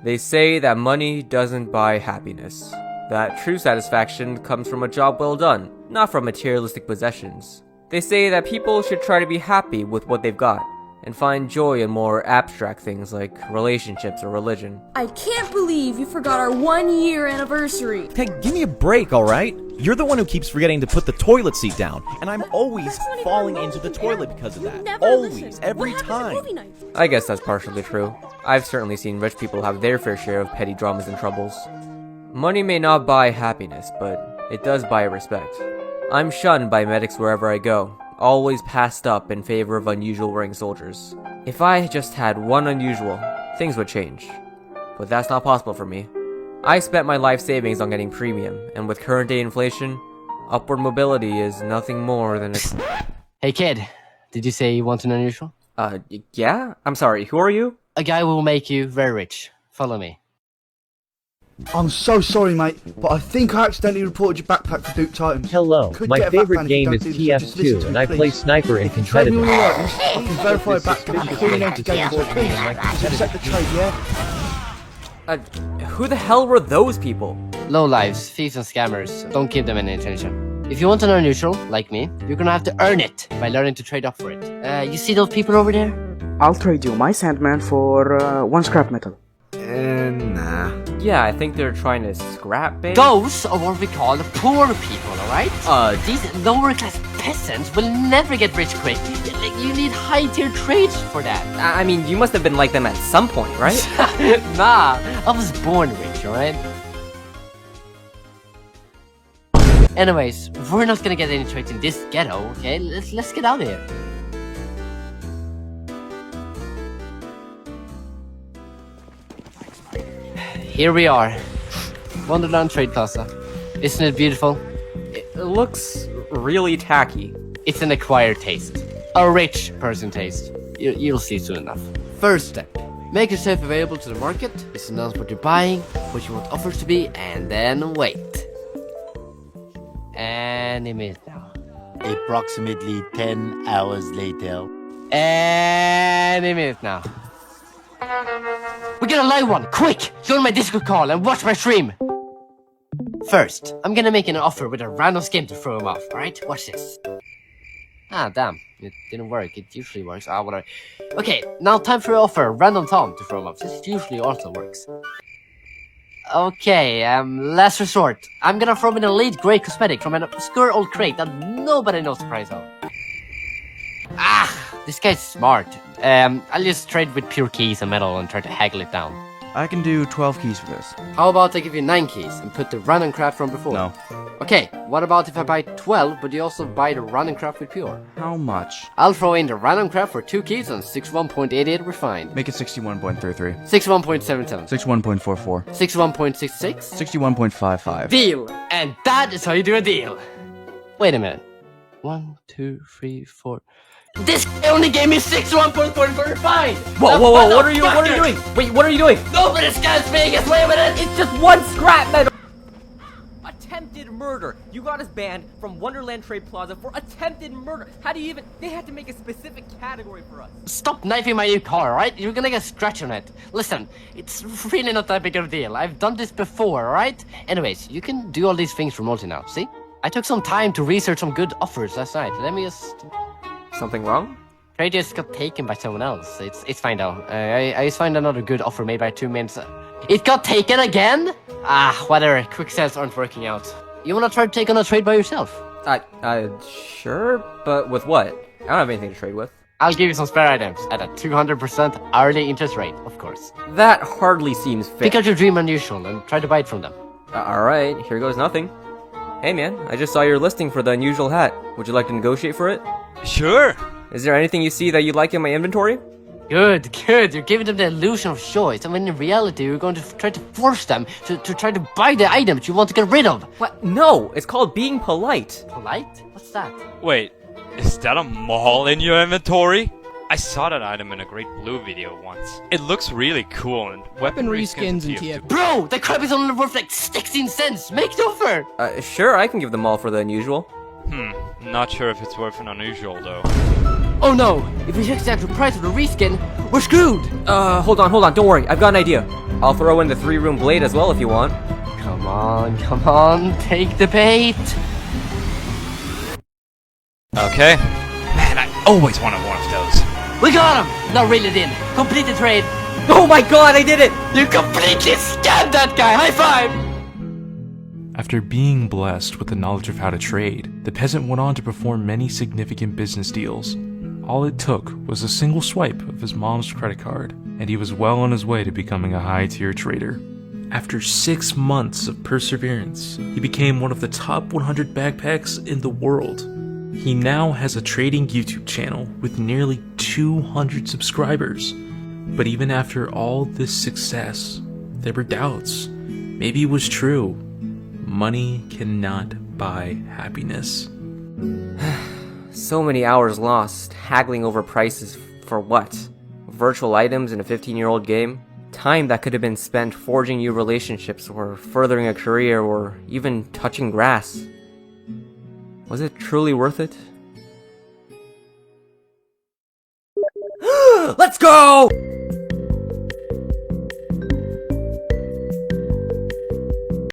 They say that money doesn't buy happiness. That true satisfaction comes from a job well done, not from materialistic possessions. They say that people should try to be happy with what they've got, and find joy in more abstract things like relationships or religion. I can't believe you forgot our 1-year anniversary. Hey, give me a break, alright? You're the one who keeps forgetting to put the toilet seat down, and I'm always falling into the toilet because of that. Always, every time. I guess that's partially true. I've certainly seen rich people have their fair share of petty dramas and troubles. Money may not buy happiness, but it does buy respect. I'm shunned by medics wherever I go, always passed up in favor of unusual wearing soldiers. If I just had one unusual, things would change. But that's not possible for me. I spent my life savings on getting premium, and with current day inflation, upward mobility is nothing more than a... Hey kid, did you say you want an unusual? Yeah? I'm sorry, who are you? A guy will make you very rich. Follow me. I'm so sorry, mate, but I think I accidentally reported your backpack for Duke Titans. Hello, my favorite game is tf2, and I play sniper in competitive. I can verify your backpack before you know the game for please. Set the trade, yeah? Who the hell were those people? Lowlives, thieves and scammers. Don't give them any attention. If you want an unusual, like me, you're gonna have to earn it by learning to trade up for it. You see those people over there? I'll trade you my Sandman for 1 scrap metal. Nah. Yeah, I think they're trying to scrap bait. Those are what we call the poor people, alright? These lower class peasants will never get rich quick. Like, you need high tier trades for that. I mean, you must have been like them at some point, right? Nah, I was born rich, alright? Anyways, we're not gonna get any trades in this ghetto, okay? Let's get out of here. Here we are, Wonderland Trade Plaza. Isn't it beautiful? It looks really tacky. It's an acquired taste. A rich person taste. You'll see soon enough. First step. Make yourself available to the market. Just announce what you're buying, what you want offers to be, and then wait. Any minute now. Approximately 10 hours later. Any minute now. We get a live one! Quick! Join my Discord call and watch my stream! First, I'm gonna make an offer with a random skin to throw him off, alright? Watch this. Ah, damn. It didn't work. It usually works. Ah, whatever. Okay, now time for an offer. Random Tom to throw him off. This usually also works. Okay, last resort. I'm gonna throw him an elite grey cosmetic from an obscure old crate that nobody knows the price of. Ah! This guy's smart. I'll just trade with pure keys and metal and try to haggle it down. I can do 12 keys for this. How about I give you 9 keys and put the random craft from before? No. Okay, what about if I buy 12, but you also buy the random craft with pure? How much? I'll throw in the random craft for 2 keys and 61.88 refined. Make it 61.33. 61.77. 61.44. 61.66. 61.55. Deal! And that is how you do a deal. Wait a minute. 1, 2, 3, 4... This guy only gave me 61.44 refined! Whoa, what are you doing? Wait, what are you doing? Nobody's gonna Vegas, wait a minute! It's just 1 scrap metal! Attempted murder! You got us banned from Wonderland Trade Plaza for attempted murder! How do you even... They had to make a specific category for us. Stop knifing my new car, alright? You're gonna get a scratch on it. Listen, it's really not that big of a deal. I've done this before, alright? Anyways, you can do all these things remotely now, see? I took some time to research some good offers last night. Let me just... Something wrong? Trade just got taken by someone else. It's fine though. I just find another good offer made by 2 men. It got taken again? Ah, whatever. Quick sales aren't working out. You wanna try to take on a trade by yourself? Sure, but with what? I don't have anything to trade with. I'll give you some spare items at a 200% hourly interest rate, of course. That hardly seems fair. Pick out your dream unusual and try to buy it from them. Alright, here goes nothing. Hey man, I just saw your listing for the unusual hat. Would you like to negotiate for it? Sure. Is there anything you see that you like in my inventory? Good. You're giving them the illusion of choice. I mean, in reality, you're going to try to force them to try to buy the items you want to get rid of. What? No, it's called being polite. Polite? What's that? Wait, is that a mall in your inventory? I saw that item in a Great Blue video once. It looks really cool and weaponry skins and TF2. Bro, that crap is only worth like 16 cents. Make the offer. Sure, I can give them all for the unusual. Not sure if it's worth an unusual though. Oh no! If we check the actual price of the reskin, we're screwed! Hold on, don't worry, I've got an idea. I'll throw in the 3-room blade as well if you want. Come on, take the bait. Okay. Man, I always wanted one of those. We got him! Not really in. Complete the trade. Oh my god, I did it! You completely scammed that guy! High five! After being blessed with the knowledge of how to trade, the peasant went on to perform many significant business deals. All it took was a single swipe of his mom's credit card, and he was well on his way to becoming a high-tier trader. After 6 months of perseverance, he became one of the top 100 backpacks in the world. He now has a trading YouTube channel with nearly 200 subscribers. But even after all this success, there were doubts. Maybe it was true. Money cannot buy happiness. So many hours lost, haggling over prices for what? Virtual items in a 15-year-old game? Time that could have been spent forging new relationships or furthering a career or even touching grass. Was it truly worth it? Let's go!